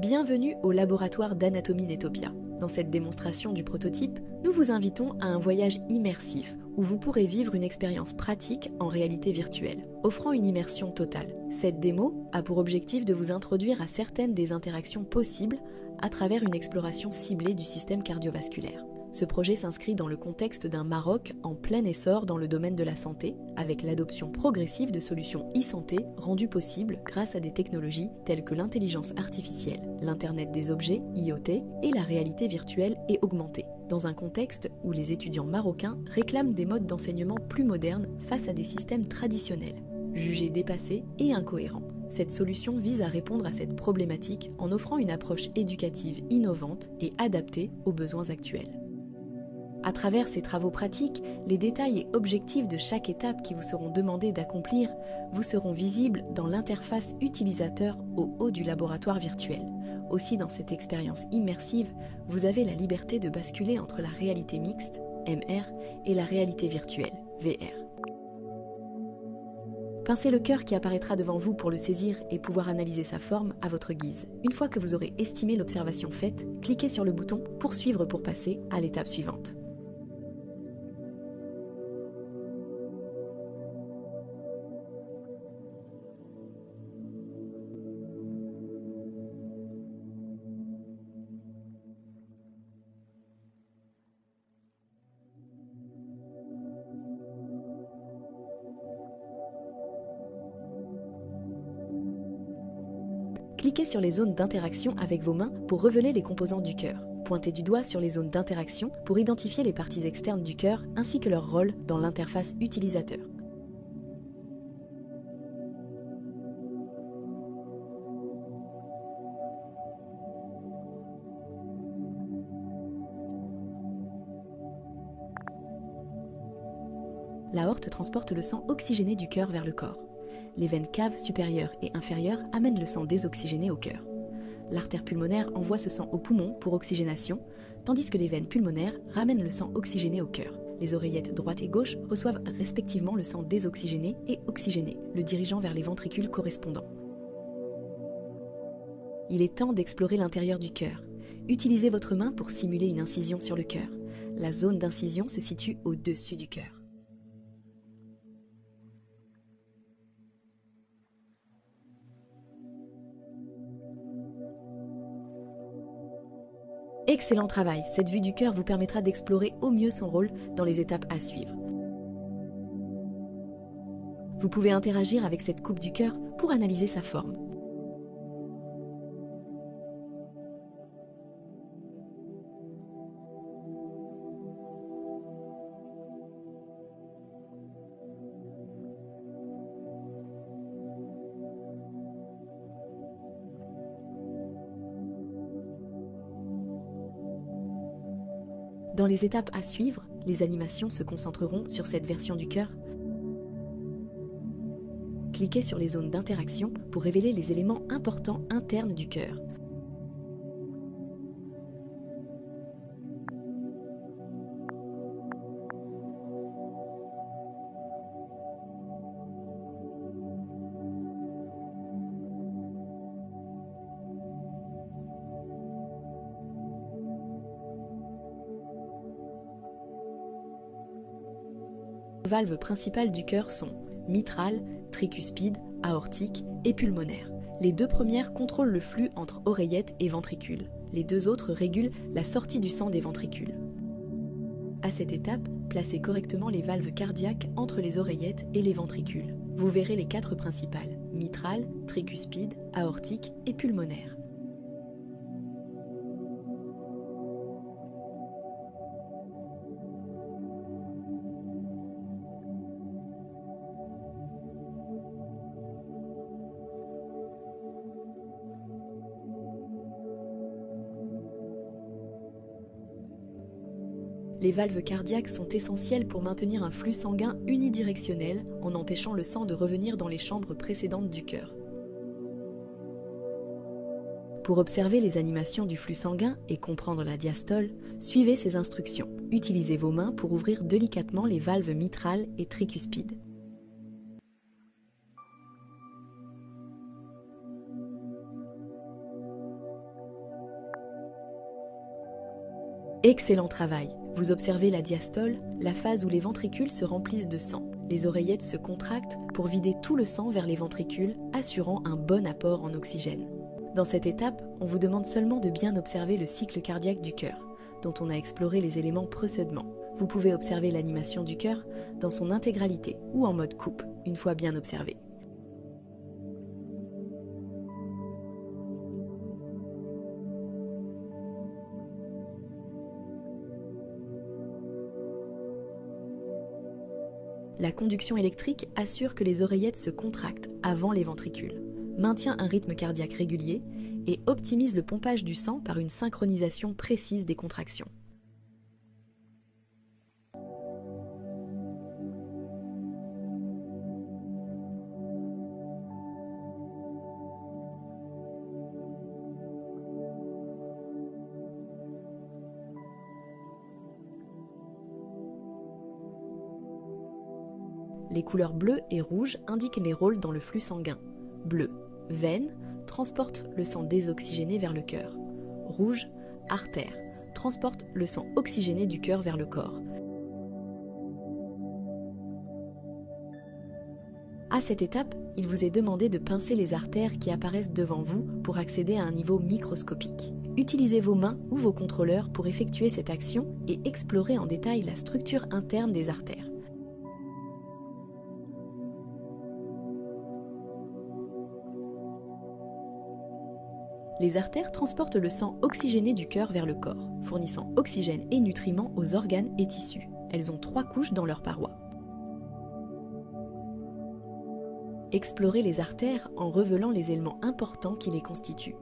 Bienvenue au laboratoire d'Anatomie Netopia. Dans cette démonstration du prototype, nous vous invitons à un voyage immersif où vous pourrez vivre une expérience pratique en réalité virtuelle, offrant une immersion totale. Cette démo a pour objectif de vous introduire à certaines des interactions possibles à travers une exploration ciblée du système cardiovasculaire. Ce projet s'inscrit dans le contexte d'un Maroc en plein essor dans le domaine de la santé, avec l'adoption progressive de solutions e-santé rendues possibles grâce à des technologies telles que l'intelligence artificielle, l'Internet des objets, IoT, et la réalité virtuelle et augmentée, dans un contexte où les étudiants marocains réclament des modes d'enseignement plus modernes face à des systèmes traditionnels, jugés dépassés et incohérents. Cette solution vise à répondre à cette problématique en offrant une approche éducative innovante et adaptée aux besoins actuels. À travers ces travaux pratiques, les détails et objectifs de chaque étape qui vous seront demandés d'accomplir vous seront visibles dans l'interface utilisateur au haut du laboratoire virtuel. Aussi, dans cette expérience immersive, vous avez la liberté de basculer entre la réalité mixte, MR, et la réalité virtuelle, VR. Pincez le cœur qui apparaîtra devant vous pour le saisir et pouvoir analyser sa forme à votre guise. Une fois que vous aurez estimé l'observation faite, cliquez sur le bouton « Poursuivre » pour passer à l'étape suivante. Cliquez sur les zones d'interaction avec vos mains pour révéler les composants du cœur. Pointez du doigt sur les zones d'interaction pour identifier les parties externes du cœur ainsi que leur rôle dans l'interface utilisateur. L'aorte transporte le sang oxygéné du cœur vers le corps. Les veines caves supérieures et inférieures amènent le sang désoxygéné au cœur. L'artère pulmonaire envoie ce sang aux poumons pour oxygénation, tandis que les veines pulmonaires ramènent le sang oxygéné au cœur. Les oreillettes droite et gauche reçoivent respectivement le sang désoxygéné et oxygéné, le dirigeant vers les ventricules correspondants. Il est temps d'explorer l'intérieur du cœur. Utilisez votre main pour simuler une incision sur le cœur. La zone d'incision se situe au-dessus du cœur. Excellent travail, cette vue du cœur vous permettra d'explorer au mieux son rôle dans les étapes à suivre. Vous pouvez interagir avec cette coupe du cœur pour analyser sa forme. Dans les étapes à suivre, les animations se concentreront sur cette version du cœur. Cliquez sur les zones d'interaction pour révéler les éléments importants internes du cœur. Les valves principales du cœur sont mitrale, tricuspide, aortique et pulmonaire. Les deux premières contrôlent le flux entre oreillettes et ventricules. Les deux autres régulent la sortie du sang des ventricules. À cette étape, placez correctement les valves cardiaques entre les oreillettes et les ventricules. Vous verrez les quatre principales, mitrale, tricuspide, aortique et pulmonaire. Les valves cardiaques sont essentielles pour maintenir un flux sanguin unidirectionnel en empêchant le sang de revenir dans les chambres précédentes du cœur. Pour observer les animations du flux sanguin et comprendre la diastole, suivez ces instructions. Utilisez vos mains pour ouvrir délicatement les valves mitrales et tricuspides. Excellent travail! Vous observez la diastole, la phase où les ventricules se remplissent de sang. Les oreillettes se contractent pour vider tout le sang vers les ventricules, assurant un bon apport en oxygène. Dans cette étape, on vous demande seulement de bien observer le cycle cardiaque du cœur, dont on a exploré les éléments précédemment. Vous pouvez observer l'animation du cœur dans son intégralité ou en mode coupe, une fois bien observé. La conduction électrique assure que les oreillettes se contractent avant les ventricules, maintient un rythme cardiaque régulier et optimise le pompage du sang par une synchronisation précise des contractions. Les couleurs bleues et rouges indiquent les rôles dans le flux sanguin. Bleu, veine, transporte le sang désoxygéné vers le cœur. Rouge, artère, transporte le sang oxygéné du cœur vers le corps. À cette étape, il vous est demandé de pincer les artères qui apparaissent devant vous pour accéder à un niveau microscopique. Utilisez vos mains ou vos contrôleurs pour effectuer cette action et explorer en détail la structure interne des artères. Les artères transportent le sang oxygéné du cœur vers le corps, fournissant oxygène et nutriments aux organes et tissus. Elles ont 3 couches dans leurs parois. Explorez les artères en révélant les éléments importants qui les constituent.